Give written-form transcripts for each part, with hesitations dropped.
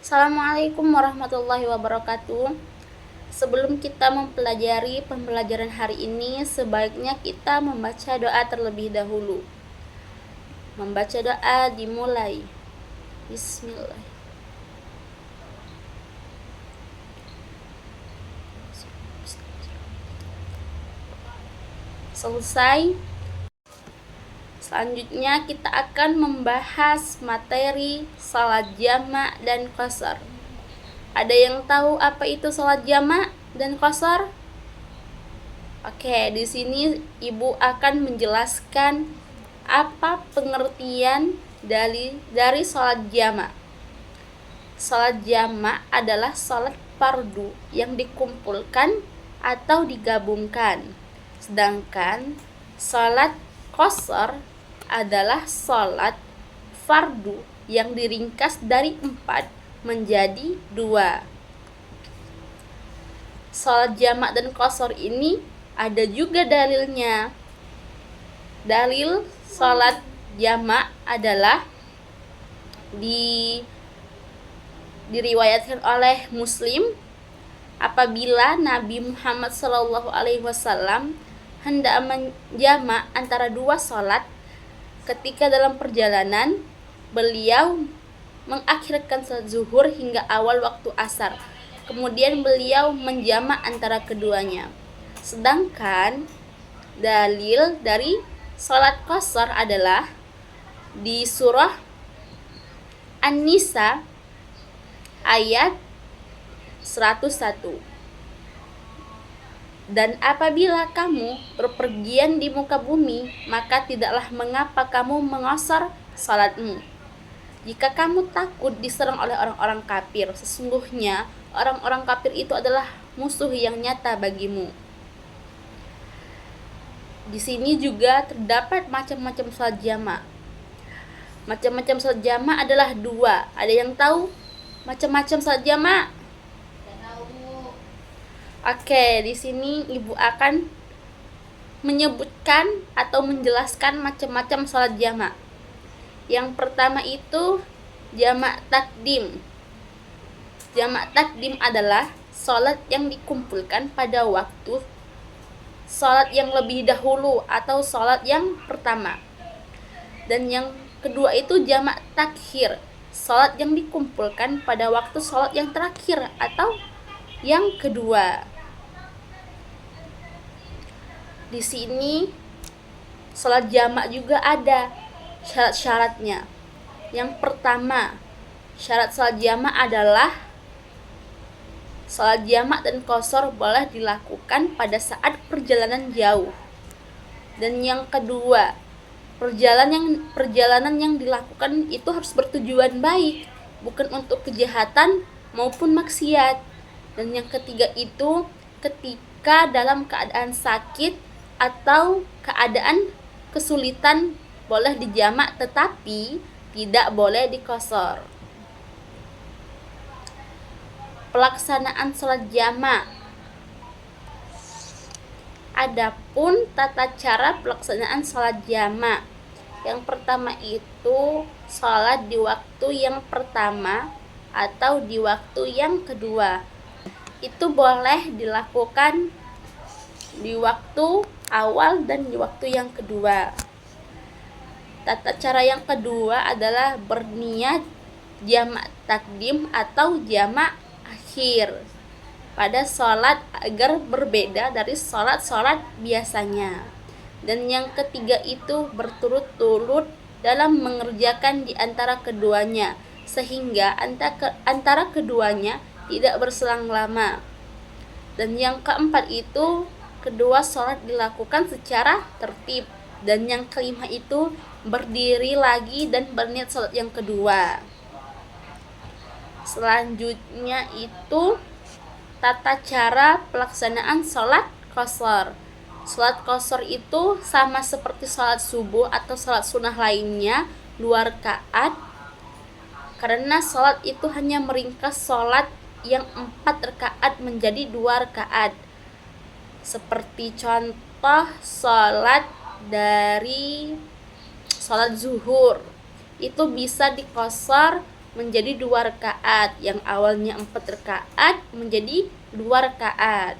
Assalamualaikum warahmatullahi wabarakatuh. Sebelum kita mempelajari pembelajaran hari ini, sebaiknya kita membaca doa terlebih dahulu. Membaca doa dimulai. Bismillah. Selesai. Selanjutnya kita akan membahas materi salat jamak dan qasar. Ada yang tahu apa itu salat jamak dan qasar? Oke, di sini Ibu akan menjelaskan apa pengertian dari salat jamak. Salat jamak adalah salat fardu yang dikumpulkan atau digabungkan. Sedangkan salat qasar adalah salat fardu yang diringkas dari 4 menjadi 2. Salat jamak dan qasar ini ada juga dalilnya. Dalil salat jamak adalah diriwayatkan oleh Muslim apabila Nabi Muhammad SAW hendak menjamak antara 2 salat. Ketika dalam perjalanan, beliau mengakhirkan salat zuhur hingga awal waktu asar. Kemudian beliau menjamak antara keduanya. Sedangkan dalil dari salat qasar adalah di surah An-Nisa ayat 101. Dan apabila kamu berpergian di muka bumi, maka tidaklah mengapa kamu mengqasar salatmu. Jika kamu takut diserang oleh orang-orang kafir, sesungguhnya orang-orang kafir itu adalah musuh yang nyata bagimu. Di sini juga terdapat macam-macam salat jamak. Macam-macam salat jamak adalah 2. Ada yang tahu macam-macam salat jamak? Oke, di sini Ibu akan menyebutkan atau menjelaskan macam-macam salat jamak. Yang pertama itu jamak takdim. Jamak takdim adalah salat yang dikumpulkan pada waktu salat yang lebih dahulu atau salat yang pertama. Dan yang kedua itu jamak takhir, salat yang dikumpulkan pada waktu salat yang terakhir atau yang kedua. Di sini salat jamak juga ada syarat-syaratnya. Yang pertama, syarat salat jamak adalah salat jamak dan qasar boleh dilakukan pada saat perjalanan jauh. Dan yang kedua, perjalanan yang dilakukan itu harus bertujuan baik, bukan untuk kejahatan maupun maksiat. Dan yang ketiga itu ketika dalam keadaan sakit atau keadaan kesulitan boleh dijamak tetapi tidak boleh diqasar. Pelaksanaan salat jamak. Adapun tata cara pelaksanaan salat jamak. Yang pertama itu salat di waktu yang pertama atau di waktu yang kedua. Itu boleh dilakukan di waktu awal dan di waktu yang kedua. Tata cara yang kedua adalah berniat jamak takdim atau jamak akhir pada sholat agar berbeda dari sholat-sholat biasanya. Dan yang ketiga itu berturut-turut dalam mengerjakan di antara keduanya sehingga antara keduanya tidak berselang lama. Dan yang keempat itu kedua sholat dilakukan secara tertib. Dan yang kelima itu berdiri lagi dan berniat sholat yang kedua. Selanjutnya itu tata cara pelaksanaan sholat qasar. Sholat qasar itu sama seperti sholat subuh atau sholat sunnah lainnya, 2 rakaat. Karena sholat itu hanya meringkas sholat yang 4 rakaat menjadi 2 rakaat. Seperti contoh sholat dari sholat zuhur itu bisa diqasar menjadi 2 rakaat, yang awalnya 4 rakaat menjadi 2 rakaat.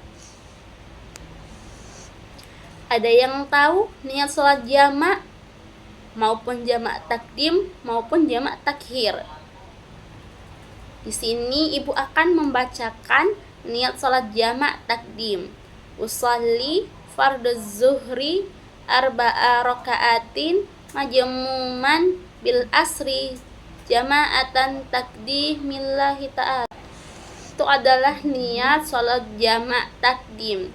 Ada yang tahu niat sholat jamak maupun jamak takdim maupun jamak takhir? Di sini ibu akan membacakan niat sholat jamak takdim. Usolli fardhu zuhri arba'a raka'atin majmuman bil asri jama'atan takdimillahi ta'ala. Itu adalah niat sholat jamak takdim.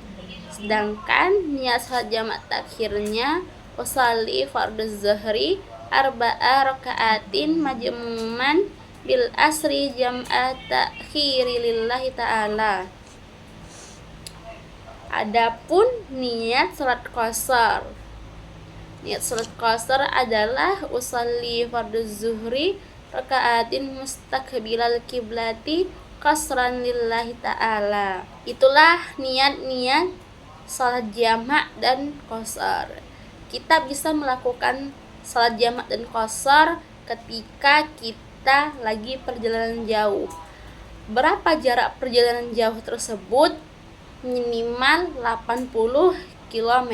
Sedangkan niat sholat jamak takhirnya usolli fardhu zuhri arba'a raka'atin majmuman bil asri jam'a takhiri lillahi ta'ala. Adapun niat salat qashar. Niat salat qashar adalah usolli fardhu zuhri raka'atin mustaqbilal kiblati qasran lillahi ta'ala. Itulah niat-niat salat jamak dan qashar. Kita bisa melakukan salat jamak dan qashar ketika kita lagi perjalanan jauh. Berapa jarak perjalanan jauh tersebut? Minimal 80 km.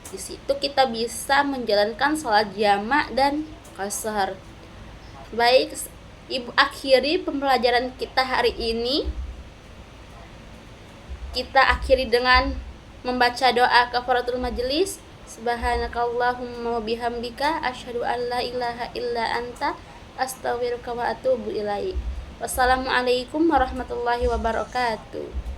Di situ kita bisa menjalankan salat jamak dan qashar. Baik, ibu akhiri pembelajaran kita hari ini. Kita akhiri dengan membaca doa kafaratul majelis. Subhanakallahumma wa bihamdika asyhadu an la ilaha illa anta astaghfiruka wa atubu ilaik. Wassalamualaikum warahmatullahi wabarakatuh.